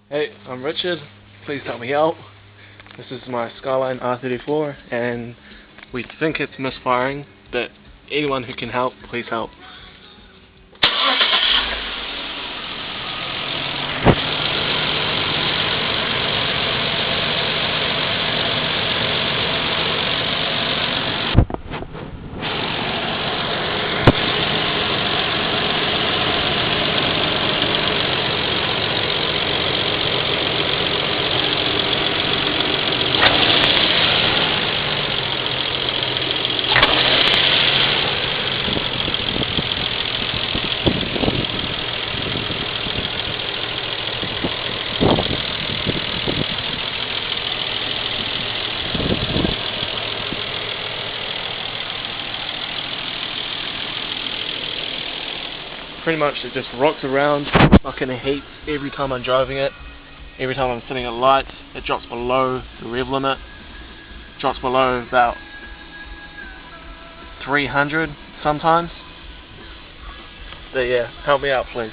Hey, I'm Richard. Please help me out. This is my Skyline R34 and we think it's misfiring, but anyone who can help, please help. Pretty much it just rocks around, fucking hates every time I'm driving it. Every time I'm sitting at lights, it drops below the rev limit. Drops below about 300 sometimes. But yeah, help me out please.